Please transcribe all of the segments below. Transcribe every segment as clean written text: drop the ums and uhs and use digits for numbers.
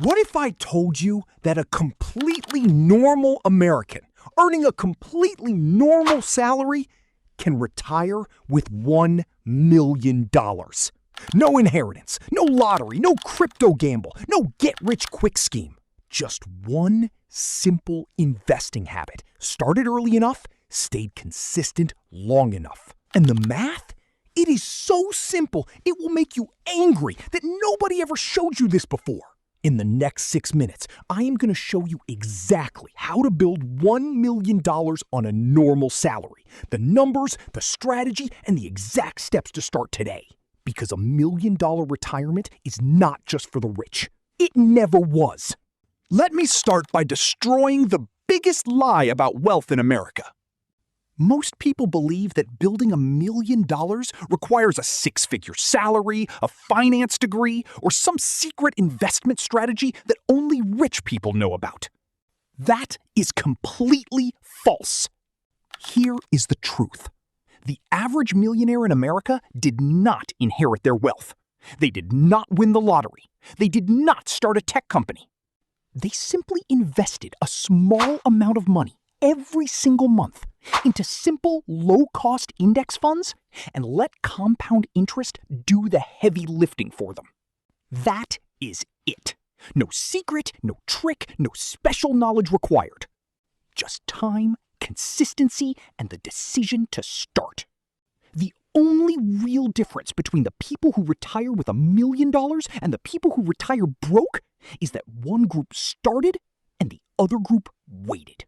What if I told you that a completely normal American earning a completely normal salary can retire with $1 million? No inheritance, no lottery, no crypto gamble, no get-rich-quick scheme. Just one simple investing habit. Started early enough, stayed consistent long enough. And the math? It is so simple, it will make you angry that nobody ever showed you this before. In the next 6 minutes, I am going to show you exactly how to build $1 million on a normal salary. The numbers, the strategy, and the exact steps to start today. Because $1 million retirement is not just for the rich. It never was. Let me start by destroying the biggest lie about wealth in America. Most people believe that building $1 million requires a 6-figure salary, a finance degree, or some secret investment strategy that only rich people know about. That is completely false. Here is the truth. The average millionaire in America did not inherit their wealth. They did not win the lottery. They did not start a tech company. They simply invested a small amount of money every single month into simple, low-cost index funds and let compound interest do the heavy lifting for them. That is it. No secret, no trick, no special knowledge required. Just time, consistency, and the decision to start. The only real difference between the people who retire with $1 million and the people who retire broke is that one group started and the other group waited.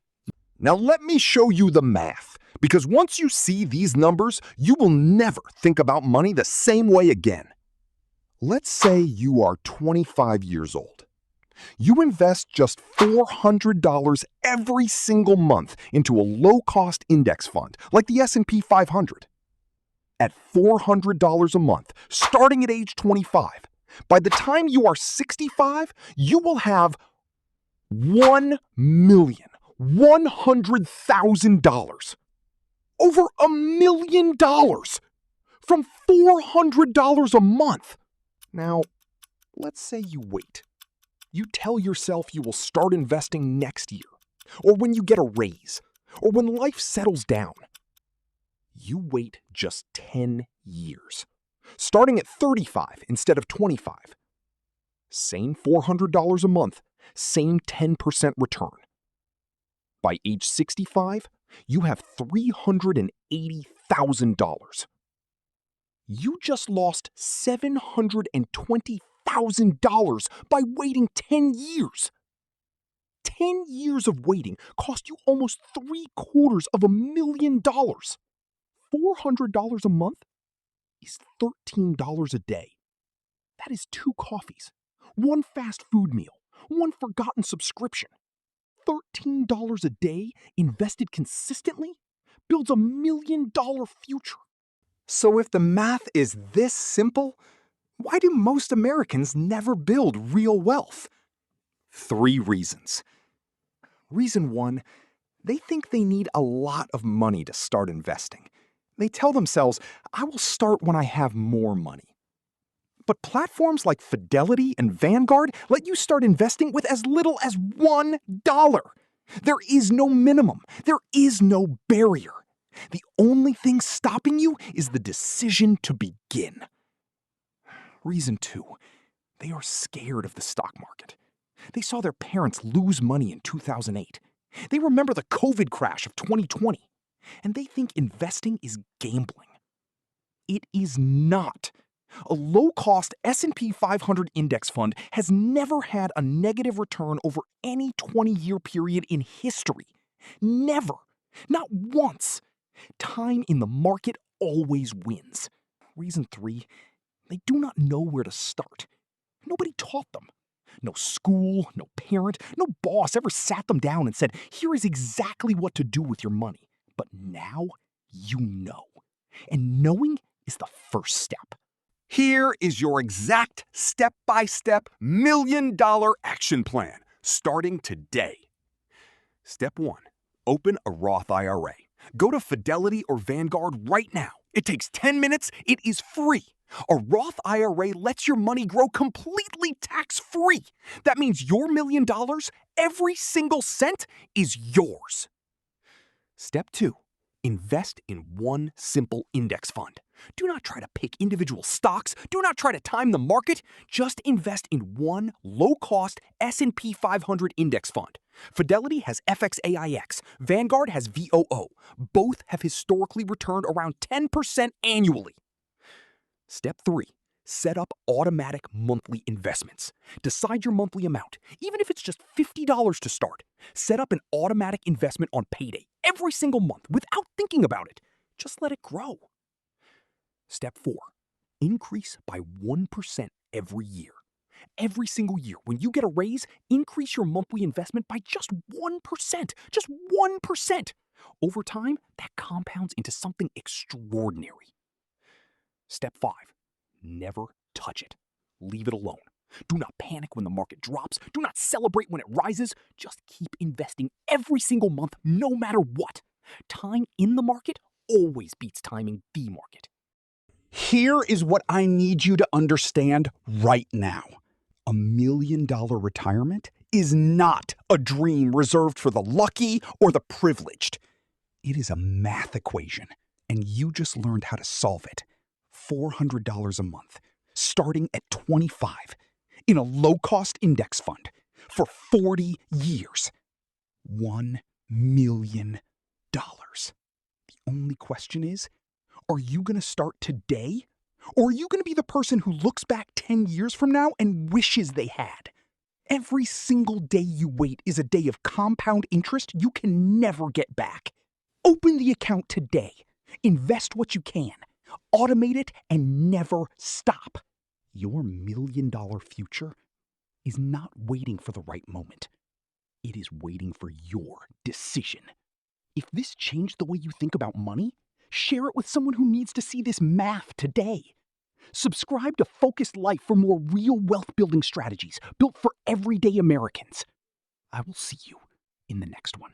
Now let me show you the math, because once you see these numbers, you will never think about money the same way again. Let's say you are 25 years old. You invest just $400 every single month into a low-cost index fund like the S&P 500. At $400 a month, starting at age 25, by the time you are 65, you will have $1,100,000. Over $1 million from $400 a month. Now, let's say you wait. You tell yourself you will start investing next year, or when you get a raise, or when life settles down. You wait just 10 years, starting at 35 instead of 25. Same $400 a month, same 10% return. By age 65, you have $380,000. You just lost $720,000 by waiting 10 years. 10 years of waiting cost you almost $750,000. $400 a month is $13 a day. That is 2 coffees, 1 fast food meal, 1 forgotten subscription. $13 a day invested consistently builds $1 million future. So if the math is this simple, why do most Americans never build real wealth? 3 reasons. Reason 1, they think they need a lot of money to start investing. They tell themselves, I will start when I have more money. But platforms like Fidelity and Vanguard let you start investing with as little as $1. There is no minimum. There is no barrier. The only thing stopping you is the decision to begin. Reason 2, they are scared of the stock market. They saw their parents lose money in 2008. They remember the COVID crash of 2020. And they think investing is gambling. It is not. A low-cost S&P 500 index fund has never had a negative return over any 20-year period in history. Never. Not once. Time in the market always wins. Reason 3, they do not know where to start. Nobody taught them. No school, no parent, no boss ever sat them down and said, here is exactly what to do with your money. But now you know. And knowing is the first step. Here is your exact step-by-step $1 million action plan, starting today. Step 1. Open a Roth IRA. Go to Fidelity or Vanguard right now. It takes 10 minutes. It is free. A Roth IRA lets your money grow completely tax-free. That means your $1 million, every single cent, is yours. Step 2. Invest in one simple index fund. Do not try to pick individual stocks. Do not try to time the market. Just invest in one low-cost S&P 500 index fund. Fidelity has FXAIX. Vanguard has VOO. Both have historically returned around 10% annually. Step 3. Set up automatic monthly investments. Decide your monthly amount, even if it's just $50 to start. Set up an automatic investment on payday every single month without thinking about it. Just let it grow. Step 4. Increase by 1% every year. Every single year, when you get a raise, increase your monthly investment by just 1%. Just 1%. Over time, that compounds into something extraordinary. Step 5. Never touch it. Leave it alone. Do not panic when the market drops. Do not celebrate when it rises. Just keep investing every single month, no matter what. Time in the market always beats timing the market. Here is what I need you to understand right now. $1 million retirement is not a dream reserved for the lucky or the privileged. It is a math equation, and you just learned how to solve it. $400 a month, starting at 25, in a low-cost index fund for 40 years. $1 million. The only question is, are you going to start today? Or are you going to be the person who looks back 10 years from now and wishes they had? Every single day you wait is a day of compound interest you can never get back. Open the account today. Invest what you can. Automate it and never stop. Your $1 million future is not waiting for the right moment. It is waiting for your decision. If this changed the way you think about money, share it with someone who needs to see this math today. Subscribe to Focused Life for more real wealth-building strategies built for everyday Americans. I will see you in the next one.